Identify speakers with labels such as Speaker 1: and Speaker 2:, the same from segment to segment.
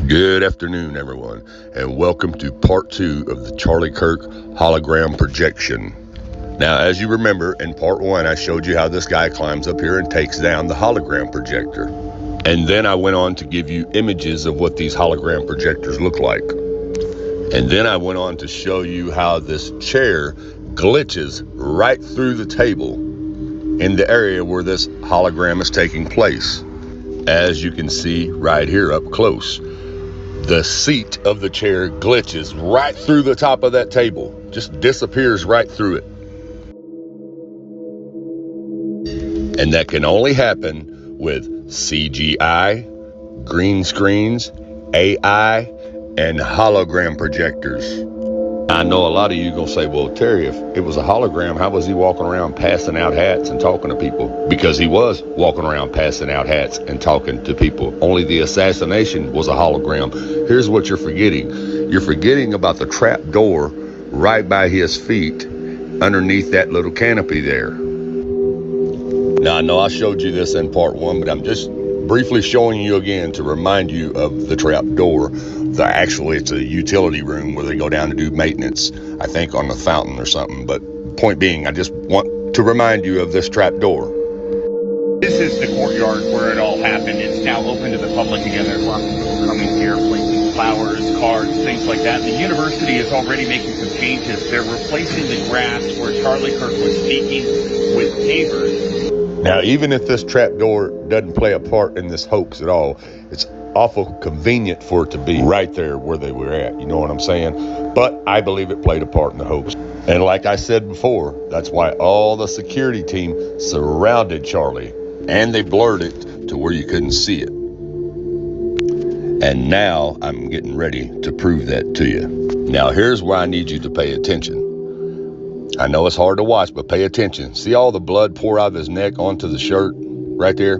Speaker 1: Good afternoon, everyone, and welcome to part 2 of the Charlie Kirk hologram projection. Now, as you remember, in part 1, I showed you how this guy climbs up here and takes down the hologram projector. And then I went on to give you images of what these hologram projectors look like. And then I went on to show you how this chair glitches right through the table in the area where this hologram is taking place. As you can see right here up close, the seat of the chair glitches right through the top of that table, just disappears right through it. And that can only happen with CGI, green screens, AI, and hologram projectors. I know a lot of you gonna say, well, Terry, if it was a hologram, how was he walking around passing out hats and talking to people? Because he was walking around passing out hats and talking to people. Only the assassination was a hologram. Here's what you're forgetting. You're forgetting about the trap door right by his feet underneath that little canopy there. Now, I know I showed you this in part 1, but I'm just briefly showing you again to remind you of the trap door. Actually, it's a utility room where they go down to do maintenance, I think on the fountain or something. But point being, I just want to remind you of this trap door.
Speaker 2: This is the courtyard where it all happened. It's now open to the public again. There's lots of people coming here, placing flowers, cards, things like that. The university is already making some changes. They're replacing the grass where Charlie Kirk was speaking with pavers.
Speaker 1: Now, even if this trap door doesn't play a part in this hoax at all, it's awful convenient for it to be right there where they were at. You know what I'm saying? But I believe it played a part in the hoax. And like I said before, that's why all the security team surrounded Charlie, and they blurred it to where you couldn't see it. And now I'm getting ready to prove that to you. Now, here's where I need you to pay attention. I know it's hard to watch, but pay attention. See all the blood pour out of his neck onto the shirt right there?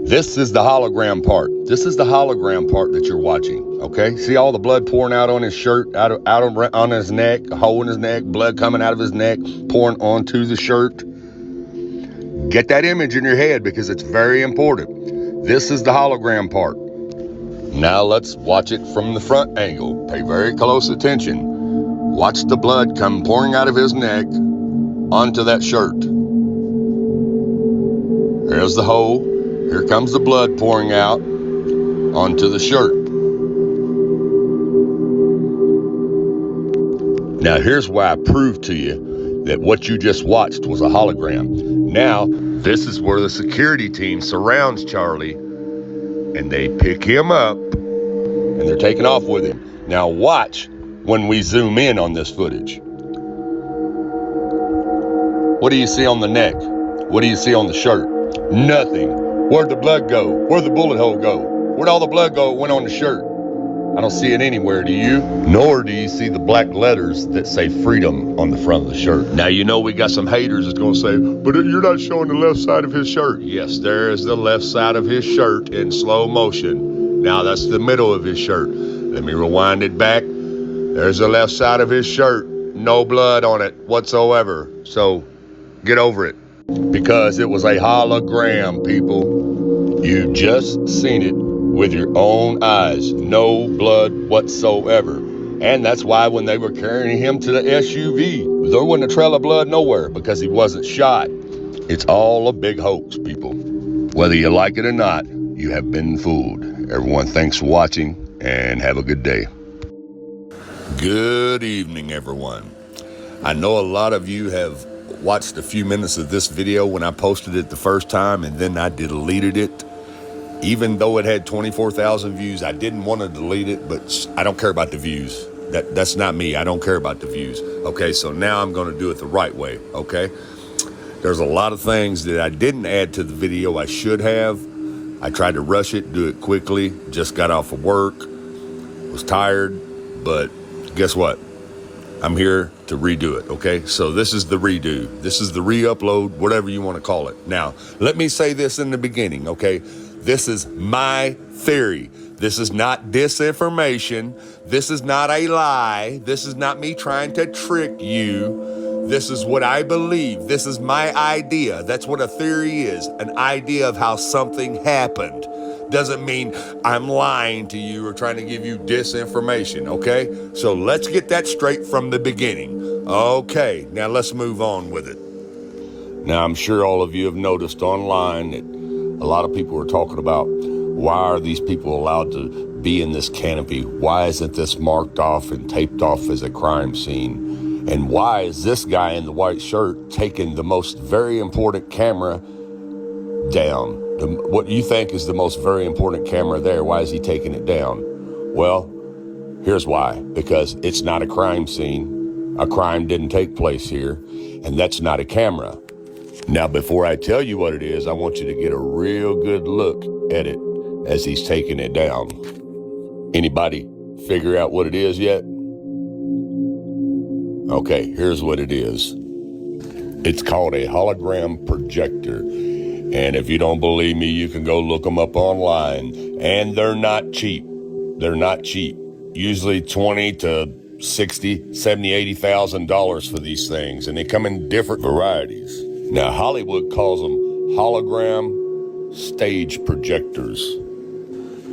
Speaker 1: This is the hologram part. This is the hologram part that you're watching, okay? See all the blood pouring out on his shirt, out on his neck, a hole in his neck, blood coming out of his neck, pouring onto the shirt. Get that image in your head because it's very important. This is the hologram part. Now let's watch it from the front angle. Pay very close attention. Watch the blood come pouring out of his neck onto that shirt. There's the hole. Here comes the blood pouring out onto the shirt. Now, here's why I proved to you that what you just watched was a hologram. Now, this is where the security team surrounds Charlie, and they pick him up, and they're taking off with him. Now, watch when we zoom in on this footage. What do you see on the neck? What do you see on the shirt? Nothing. Where'd the blood go? Where'd the bullet hole go? Where'd all the blood go? It went on the shirt. I don't see it anywhere, do you? Nor do you see the black letters that say freedom on the front of the shirt. Now, you know we got some haters that's going to say, but you're not showing the left side of his shirt. Yes, there is the left side of his shirt in slow motion. Now, that's the middle of his shirt. Let me rewind it back. There's the left side of his shirt. No blood on it whatsoever. So, get over it. Because it was a hologram, people. You just seen it with your own eyes. No blood whatsoever. And that's why when they were carrying him to the SUV, there wasn't a trail of blood nowhere because he wasn't shot. It's all a big hoax, people. Whether you like it or not, you have been fooled. Everyone, thanks for watching and have a good day. Good evening, everyone. I know a lot of you have watched a few minutes of this video when I posted it the first time, and then I deleted it. Even though it had 24,000 views, I didn't want to delete it, but I don't care about the views. That's not me. I don't care about the views. Okay, so now I'm going to do it the right way, okay? There's a lot of things that I didn't add to the video I should have. I tried to rush it, do it quickly, just got off of work, was tired, but guess what? I'm here to redo it, okay? So this is the redo. This is the re-upload, whatever you want to call it. Now, let me say this in the beginning, okay? This is my theory. This is not disinformation. This is not a lie. This is not me trying to trick you. This is what I believe. This is my idea. That's what a theory is, an idea of how something happened. doesn't mean I'm lying to you or trying to give you disinformation, okay? So let's get that straight from the beginning. Okay, now let's move on with it. Now, I'm sure all of you have noticed online that a lot of people are talking about, why are these people allowed to be in this canopy? Why isn't this marked off and taped off as a crime scene? And why is this guy in the white shirt taking the most very important camera down? What you think is the most very important camera there, why is he taking it down? Well, here's why. Because it's not a crime scene. A crime didn't take place here, and that's not a camera. Now, before I tell you what it is, I want you to get a real good look at it as he's taking it down. Anybody figure out what it is yet? Okay, here's what it is. It's called a hologram projector. And if you don't believe me, you can go look them up online. And they're not cheap. They're not cheap. Usually $20,000 to $60,000, $70,000, $80,000 for these things. And they come in different varieties. Now, Hollywood calls them hologram stage projectors.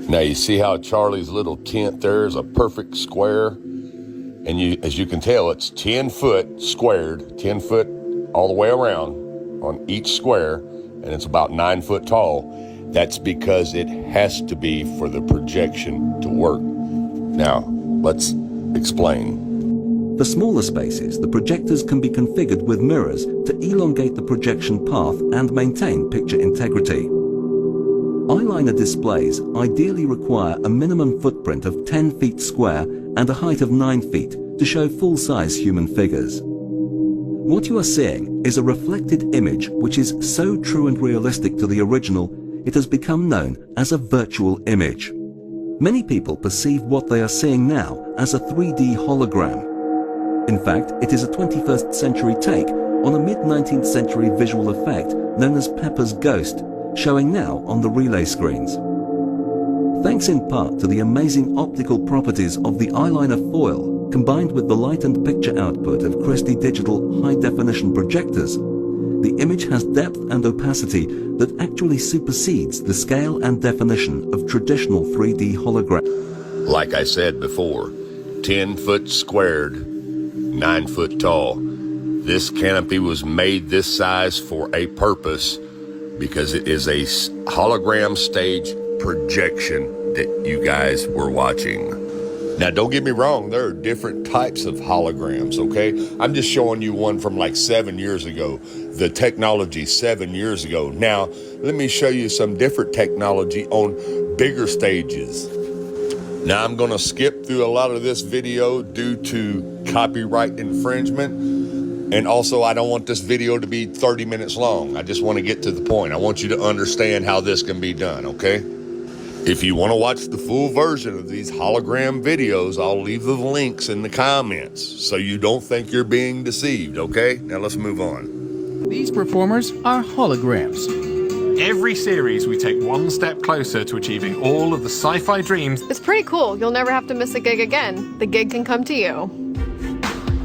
Speaker 1: Now, you see how Charlie's little tent there is a perfect square? And as you can tell, it's 10 foot squared, 10 foot all the way around on each square, and it's about 9 foot tall. That's because it has to be for the projection to work. Now, let's explain.
Speaker 3: For smaller spaces, the projectors can be configured with mirrors to elongate the projection path and maintain picture integrity. Eyeliner displays ideally require a minimum footprint of 10 feet square and a height of 9 feet to show full-size human figures. What you are seeing is a reflected image which is so true and realistic to the original, it has become known as a virtual image. Many people perceive what they are seeing now as a 3D hologram. In fact, it is a 21st century take on a mid-19th century visual effect known as Pepper's Ghost, showing now on the relay screens. Thanks in part to the amazing optical properties of the eyeliner foil, combined with the light and picture output of Christie Digital high-definition projectors, the image has depth and opacity that actually supersedes the scale and definition of traditional 3D hologram.
Speaker 1: Like I said before, 10 foot squared, 9 foot tall. This canopy was made this size for a purpose, because it is a hologram stage projection that you guys were watching. Now, don't get me wrong, there are different types of holograms, okay? I'm just showing you one from like 7 years ago, the technology 7 years ago. Now, let me show you some different technology on bigger stages. Now, I'm gonna skip through a lot of this video due to copyright infringement. And also, I don't want this video to be 30 minutes long. I just want to get to the point. I want you to understand how this can be done, okay? If you want to watch the full version of these hologram videos, I'll leave the links in the comments so you don't think you're being deceived, okay? Now let's move on.
Speaker 4: These performers are holograms.
Speaker 5: Every series, we take one step closer to achieving all of the sci-fi dreams.
Speaker 6: It's pretty cool. You'll never have to miss a gig again. The gig can come to you.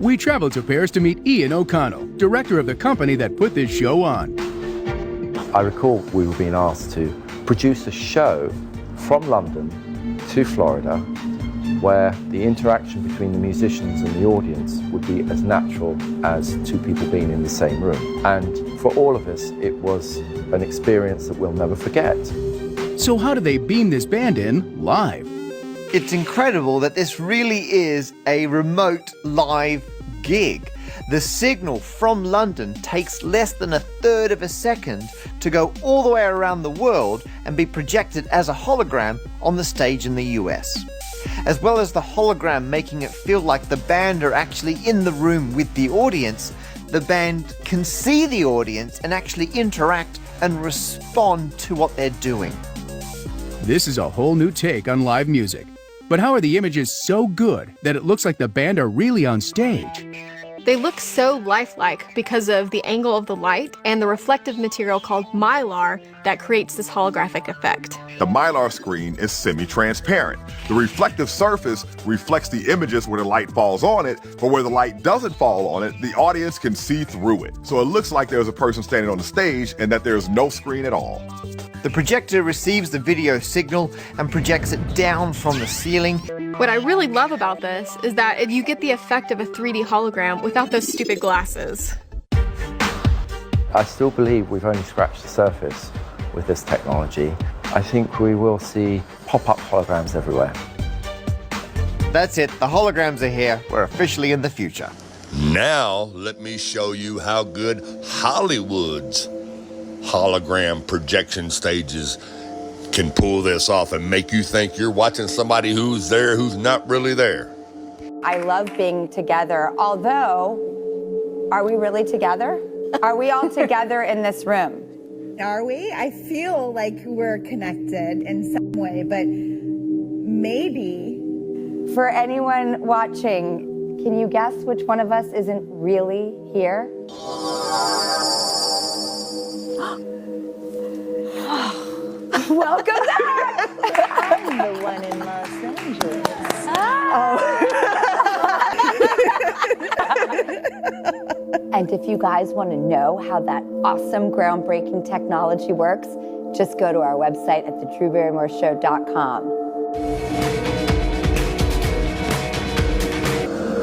Speaker 4: We traveled to Paris to meet Ian O'Connell, director of the company that put this show on.
Speaker 7: I recall we were being asked to produce a show from London to Florida where the interaction between the musicians and the audience would be as natural as two people being in the same room. And for all of us, it was an experience that we'll never forget.
Speaker 4: So how do they beam this band in live?
Speaker 8: It's incredible that this really is a remote live gig. The signal from London takes less than a third of a second to go all the way around the world and be projected as a hologram on the stage in the US. As well as the hologram making it feel like the band are actually in the room with the audience, the band can see the audience and actually interact and respond to what they're doing.
Speaker 4: This is a whole new take on live music. But how are the images so good that it looks like the band are really on stage?
Speaker 6: They look so lifelike because of the angle of the light and the reflective material called mylar that creates this holographic effect.
Speaker 9: The mylar screen is semi-transparent. The reflective surface reflects the images where the light falls on it, but where the light doesn't fall on it, the audience can see through it. So it looks like there's a person standing on the stage and that there's no screen at all.
Speaker 8: The projector receives the video signal and projects it down from the ceiling.
Speaker 6: What I really love about this is that you get the effect of a 3D hologram without those stupid glasses.
Speaker 7: I still believe we've only scratched the surface with this technology. I think we will see pop-up holograms everywhere.
Speaker 8: That's it, the holograms are here. We're officially in the future.
Speaker 1: Now, let me show you how good Hollywood's hologram projection stages can pull this off and make you think you're watching somebody who's there who's not really there.
Speaker 10: I love being together, although, are we really together? Are we all together in this room?
Speaker 11: Are we? I feel like we're connected in some way, but maybe.
Speaker 10: For anyone watching, can you guess which one of us isn't really here? Welcome back!
Speaker 11: I'm the one in Los Angeles.
Speaker 10: And if you guys want to know how that awesome groundbreaking technology works, just go to our website at thedrewbarrymoreshow.com.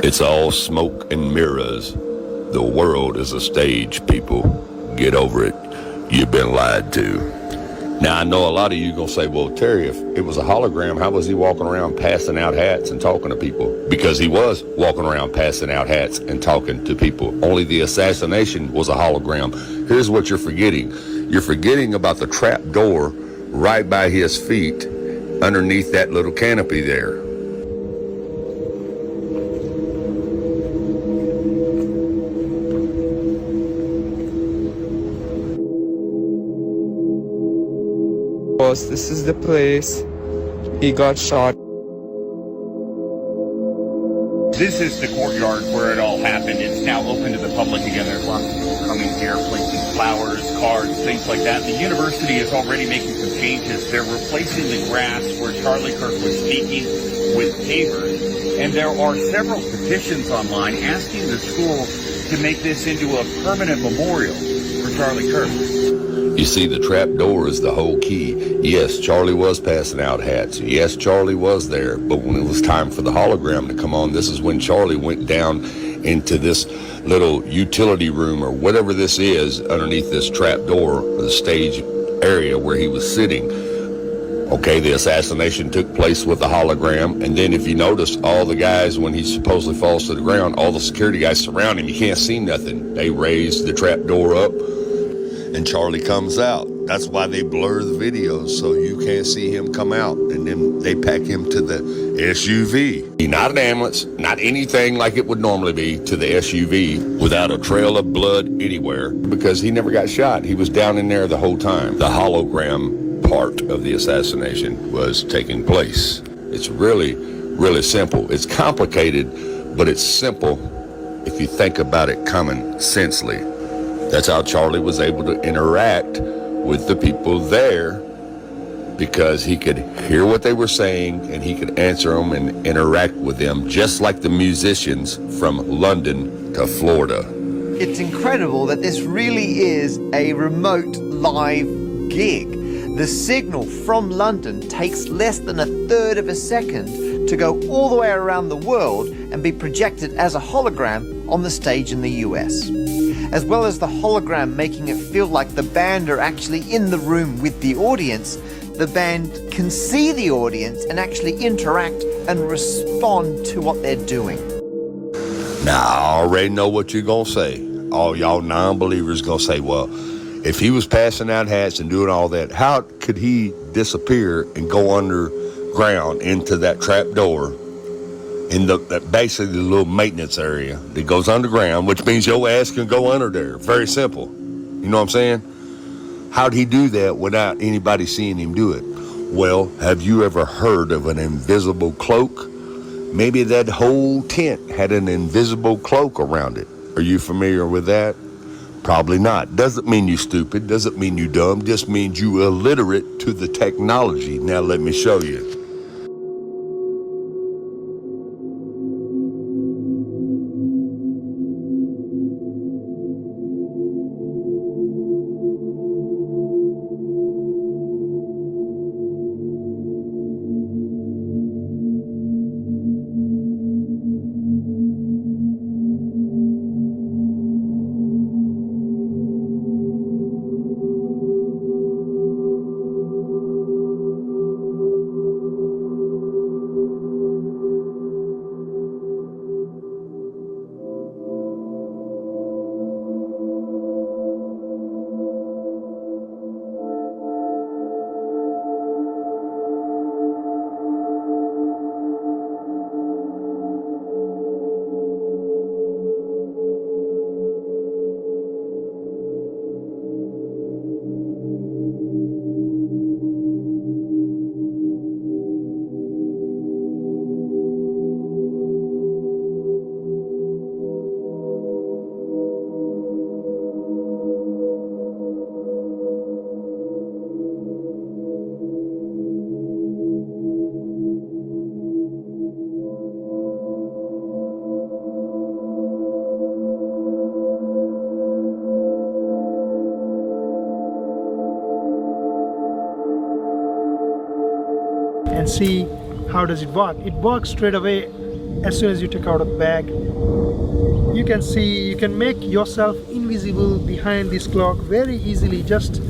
Speaker 1: It's all smoke and mirrors. The world is a stage, people. Get over it. You've been lied to. Now, I know a lot of you are going to say, well, Terry, if it was a hologram, how was he walking around passing out hats and talking to people? Because he was walking around passing out hats and talking to people. Only the assassination was a hologram. Here's what you're forgetting. You're forgetting about the trap door right by his feet underneath that little canopy there.
Speaker 12: Boss, this is the place he got shot.
Speaker 2: This is the courtyard where it all happened. It's now open to the public again. There's lots of people coming here, placing flowers, cards, things like that. The university is already making some changes. They're replacing the grass where Charlie Kirk was speaking with pavers. And there are several petitions online asking the school to make this into a permanent memorial for Charlie Kirk.
Speaker 1: You see, the trap door is the whole key. Yes, Charlie was passing out hats. Yes, Charlie was there. But when it was time for the hologram to come on, this is when Charlie went down into this little utility room or whatever this is underneath this trap door, the stage area where he was sitting. Okay, the assassination took place with the hologram. And then if you notice, all the guys, when he supposedly falls to the ground, all the security guys surround him. You can't see nothing. They raise the trap door up. And Charlie comes out. That's why they blur the videos so you can't see him come out. And then they pack him to the SUV. Not an ambulance, not anything like it would normally be, to the SUV without a trail of blood anywhere because he never got shot. He was down in there the whole time. The hologram part of the assassination was taking place. It's really, really simple. It's complicated, but it's simple if you think about it common sensely. That's how Charlie was able to interact with the people there because he could hear what they were saying and he could answer them and interact with them just like the musicians from London to Florida.
Speaker 8: It's incredible that this really is a remote live gig. The signal from London takes less than a third of a second to go all the way around the world and be projected as a hologram on the stage in the US. As well as the hologram making it feel like the band are actually in the room with the audience, the band can see the audience and actually interact and respond to what they're doing.
Speaker 1: Now, I already know what you're going to say. All y'all non-believers going to say, well, if he was passing out hats and doing all that, how could he disappear and go underground into that trap door in basically the little maintenance area that goes underground, which means your ass can go under there. Very simple. You know what I'm saying? How'd he do that without anybody seeing him do it? Well, have you ever heard of an invisible cloak? Maybe that whole tent had an invisible cloak around it. Are you familiar with that? Probably not. Doesn't mean you stupid, doesn't mean you dumb, just means you illiterate to the technology. Now let me show you.
Speaker 13: and see how does it work. It works straight away as soon as you take out a bag. You can see, you can make yourself invisible behind this clock very easily. Just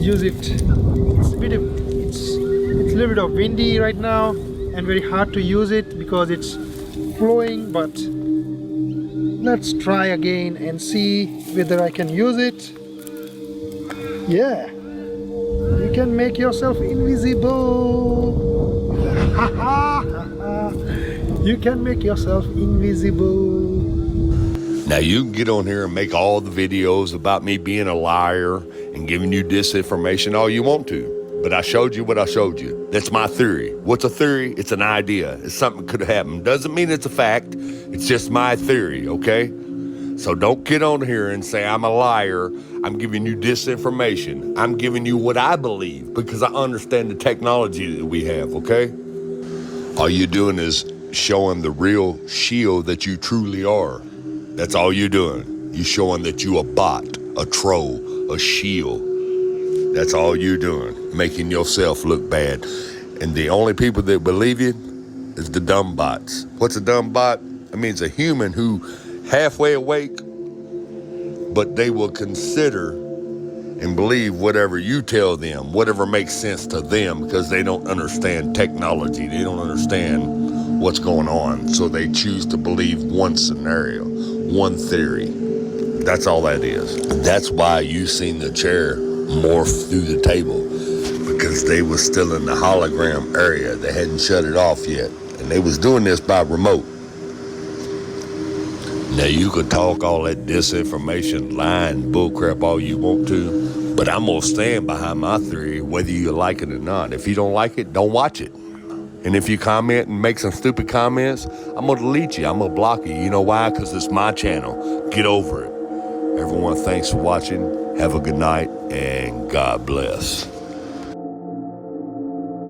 Speaker 13: use it. It's a little bit of windy right now and very hard to use it because it's flowing, but let's try again and see whether I can use it. Yeah, you can make yourself invisible. You can make yourself invisible.
Speaker 1: Now you can get on here and make all the videos about me being a liar and giving you disinformation all you want to. But I showed you what I showed you. That's my theory. What's a theory? It's an idea. It's something that could happen. Doesn't mean it's a fact. It's just my theory, okay? So don't get on here and say I'm a liar. I'm giving you disinformation. I'm giving you what I believe because I understand the technology that we have, okay? All you're doing is showing the real shield that you truly are. That's all you're doing. You're showing that you a bot, a troll, a shield. That's all you're doing, making yourself look bad. And the only people that believe you is the dumb bots. What's a dumb bot? It means a human who halfway awake, but they will consider and believe whatever you tell them, whatever makes sense to them, because they don't understand technology. They don't understand what's going on. So they choose to believe one scenario, one theory. That's all that is. That's why you seen the chair morph through the table, because they was still in the hologram area. They hadn't shut it off yet. And they was doing this by remote. Now you could talk all that disinformation, lying, bullcrap all you want to, but I'm gonna stand behind my theory whether you like it or not. If you don't like it, don't watch it. And if you comment and make some stupid comments, I'm gonna delete you, I'm gonna block you. You know why? Because it's my channel. Get over it. Everyone, thanks for watching. Have a good night and God bless.